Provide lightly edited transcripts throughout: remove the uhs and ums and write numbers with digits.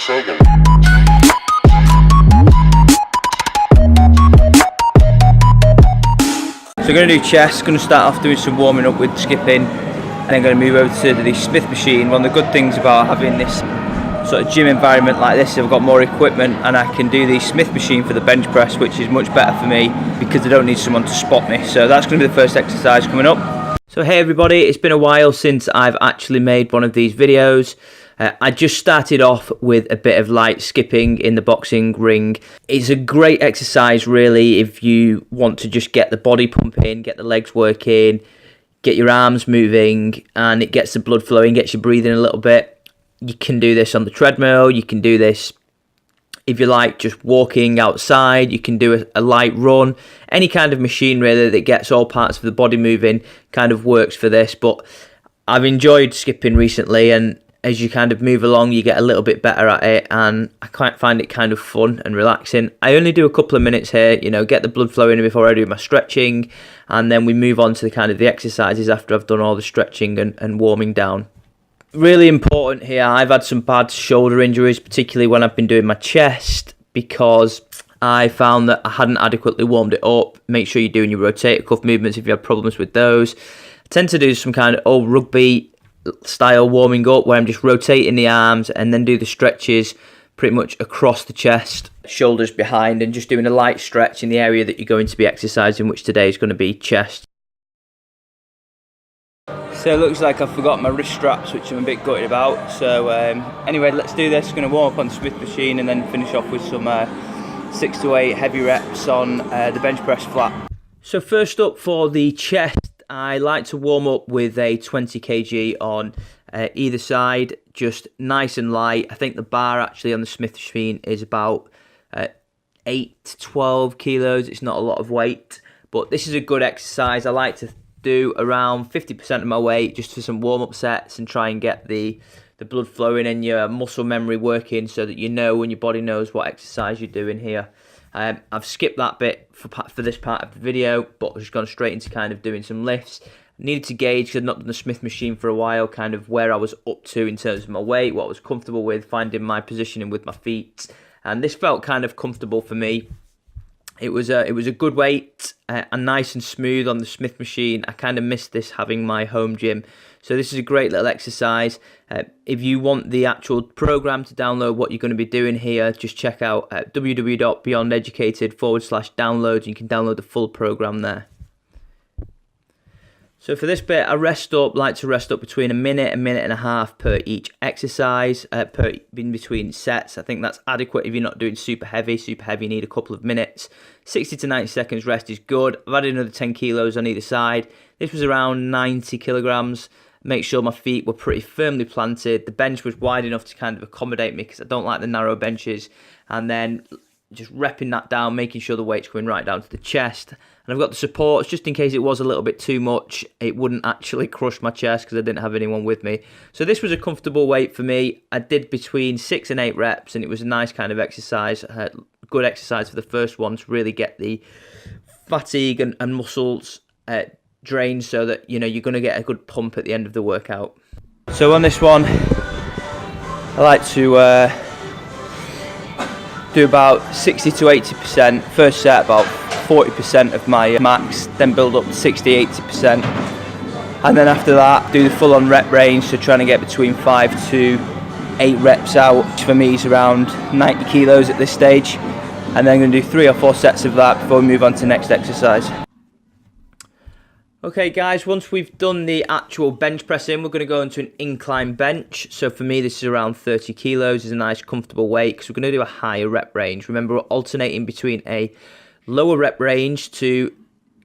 Sagan. So we're going to do chest, going to start off doing some warming up with skipping, and then going to move over to the Smith machine. One of the good things about having this sort of gym environment like this, I've got more equipment and I can do the Smith machine for the bench press, which is much better for me because I don't need someone to spot me. So that's going to be the first exercise coming up. So hey everybody, it's been a while since I've actually made one of these videos. I just started off with a bit of light skipping in the boxing ring. It's a great exercise really if you want to just get the body pumping, get the legs working, get your arms moving, and it gets the blood flowing, gets you breathing a little bit. You can do this on the treadmill, you can do this if you like just walking outside, you can do a light run. Any kind of machine really that gets all parts of the body moving kind of works for this, but I've enjoyed skipping recently, and as you kind of move along, you get a little bit better at it, and I quite find it kind of fun and relaxing. I only do a couple of minutes here, you know, get the blood flowing before I do my stretching, and then we move on to the exercises after I've done all the stretching and warming down. Really important here, I've had some bad shoulder injuries, particularly when I've been doing my chest, because I found that I hadn't adequately warmed it up. Make sure you're doing your rotator cuff movements if you have problems with those. I tend to do some kind of old rugby style warming up where I'm just rotating the arms and then do the stretches pretty much across the chest, shoulders behind, and just doing a light stretch in the area that you're going to be exercising, which today is going to be chest. So it looks like I forgot my wrist straps, which I'm a bit gutted about. So anyway, let's do this. Going to warm up on the Smith machine and then finish off with some 6 to 8 heavy reps on the bench press flat. So first up for the chest, I like to warm up with a 20 kg on either side, just nice and light. I think the bar actually on the Smith machine is about 8 to 12 kilos. It's not a lot of weight, but this is a good exercise. I like to do around 50% of my weight just for some warm-up sets and try and get the blood flowing and your muscle memory working so that you know when your body knows what exercise you're doing here. I've skipped that bit for this part of the video, but I've just gone straight into kind of doing some lifts. I needed to gauge, because I've not done the Smith machine for a while, kind of where I was up to in terms of my weight, what I was comfortable with, finding my positioning with my feet, and this felt kind of comfortable for me. It was a good weight and nice and smooth on the Smith machine. I kind of missed this having my home gym. So this is a great little exercise. If you want the actual program to download what you're going to be doing here, just check out www.beyondeducated/download. You can download the full program there. So for this bit, I like to rest up between a minute and a half per each exercise, in between sets. I think that's adequate if you're not doing super heavy. Super heavy, you need a couple of minutes. 60 to 90 seconds rest is good. I've added another 10 kilos on either side. This was around 90 kilograms. Make sure my feet were pretty firmly planted. The bench was wide enough to kind of accommodate me because I don't like the narrow benches. And then just repping that down, making sure the weight's going right down to the chest. And I've got the supports just in case it was a little bit too much. It wouldn't actually crush my chest because I didn't have anyone with me. So this was a comfortable weight for me. I did between 6 and 8 reps, and it was a nice kind of exercise. Good exercise for the first one to really get the fatigue and muscles drained so that you know you're going to get a good pump at the end of the workout. So on this one, I like to do about 60 to 80%. First set about 40% of my max, then build up to 60-80%, and then after that do the full-on rep range, so trying to get between 5 to 8 reps out, which for me is around 90 kilos at this stage, and then I'm going to do 3 or 4 sets of that before we move on to the next exercise. Okay guys, once we've done the actual bench pressing, we're going to go into an incline bench. So for me this is around 30 kilos, is a nice comfortable weight because we're going to do a higher rep range. Remember, we're alternating between a lower rep range to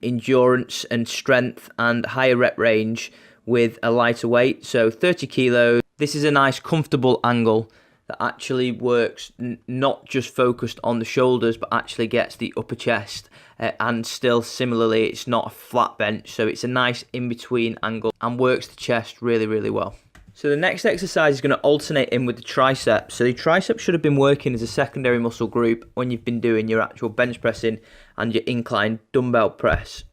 endurance and strength and higher rep range with a lighter weight. So 30 kilos, this is a nice comfortable angle that actually works, not just focused on the shoulders but actually gets the upper chest, and still similarly it's not a flat bench, so it's a nice in-between angle and works the chest really well. So the next exercise is going to alternate in with the triceps. So the triceps should have been working as a secondary muscle group when you've been doing your actual bench pressing and your incline dumbbell press.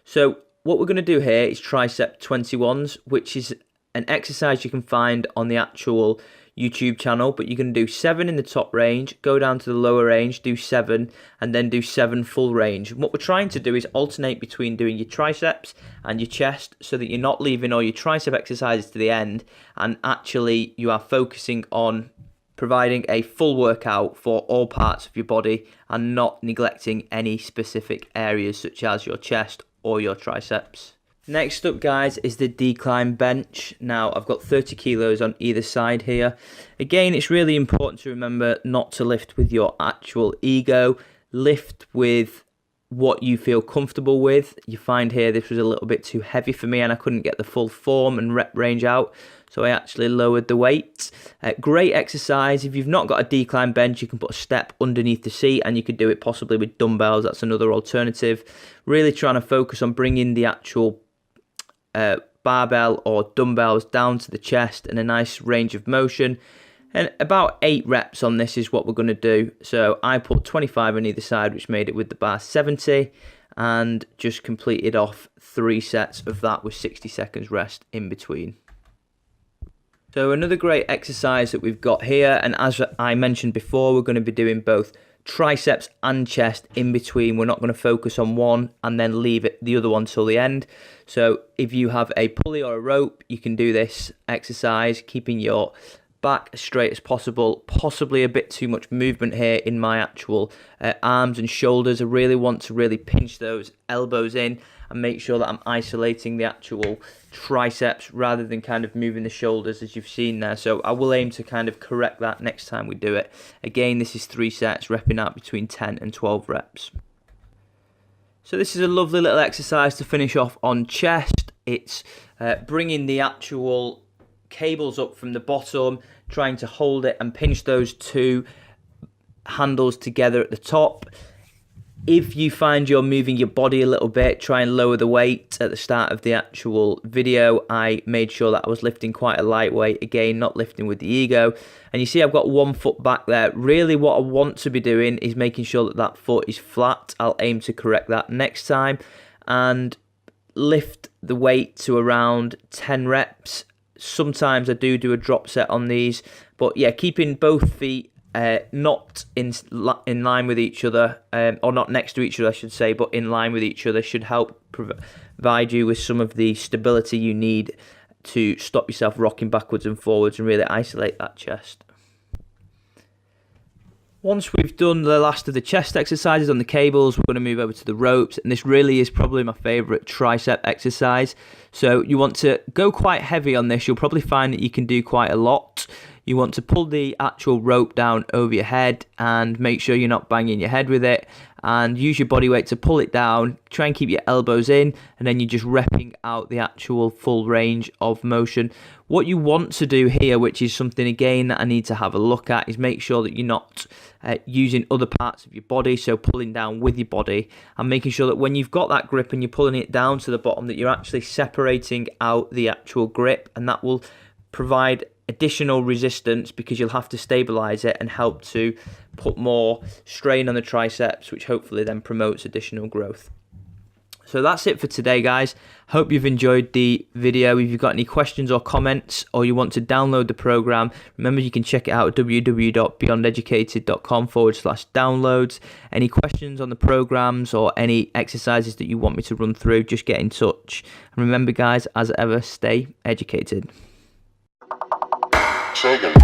So what we're going to do here is tricep 21s, which is an exercise you can find on the actual YouTube channel, but you're going to do 7 in the top range, go down to the lower range, do 7, and then do 7 full range. And what we're trying to do is alternate between doing your triceps and your chest, so that you're not leaving all your tricep exercises to the end, and actually you are focusing on providing a full workout for all parts of your body and not neglecting any specific areas such as your chest or your triceps. Next up, guys, is the decline bench. Now, I've got 30 kilos on either side here. Again, it's really important to remember not to lift with your actual ego. Lift with what you feel comfortable with. You find here this was a little bit too heavy for me and I couldn't get the full form and rep range out, so I actually lowered the weight. Great exercise. If you've not got a decline bench, you can put a step underneath the seat and you could do it possibly with dumbbells. That's another alternative. Really trying to focus on bringing the actual barbell or dumbbells down to the chest in a nice range of motion. And about 8 reps on this is what we're going to do. So I put 25 on either side, which made it with the bar 70, and just completed off 3 sets of that with 60 seconds rest in between. So another great exercise that we've got here, and as I mentioned before, we're going to be doing both triceps and chest in between. We're not going to focus on one and then leave the other one till the end. So if you have a pulley or a rope, you can do this exercise, keeping your back as straight as possible. Possibly a bit too much movement here in my actual arms and shoulders. I really want to really pinch those elbows in and make sure that I'm isolating the actual triceps rather than kind of moving the shoulders as you've seen there. So I will aim to kind of correct that next time we do it. Again, this is 3 sets, repping out between 10 and 12 reps. So this is a lovely little exercise to finish off on chest. It's bringing the actual cables up from the bottom, trying to hold it and pinch those 2 handles together at the top. If you find you're moving your body a little bit, try and lower the weight. At the start of the actual video, I made sure that I was lifting quite a lightweight, again, not lifting with the ego. And you see I've got 1 foot back there. Really what I want to be doing is making sure that that foot is flat. I'll aim to correct that next time and lift the weight to around 10 reps. Sometimes I do a drop set on these, but yeah, keeping both feet not in line with each other, or not next to each other I should say, but in line with each other, should help provide you with some of the stability you need to stop yourself rocking backwards and forwards and really isolate that chest. Once we've done the last of the chest exercises on the cables, we're going to move over to the ropes, and this really is probably my favourite tricep exercise. So you want to go quite heavy on this. You'll probably find that you can do quite a lot. You want to pull the actual rope down over your head and make sure you're not banging your head with it, and use your body weight to pull it down. Try and keep your elbows in, and then you're just repping out the actual full range of motion. What you want to do here, which is something again that I need to have a look at, is make sure that you're not using other parts of your body, so pulling down with your body, and making sure that when you've got that grip and you're pulling it down to the bottom, that you're actually separating out the actual grip, and that will provide additional resistance because you'll have to stabilize it and help to put more strain on the triceps, which hopefully then promotes additional growth. So that's it for today, guys. Hope you've enjoyed the video. If you've got any questions or comments, or you want to download the program, remember you can check it out at www.beyondeducated.com/downloads. Any questions on the programs or any exercises that you want me to run through, just get in touch. And remember, guys, as ever, stay educated. Second.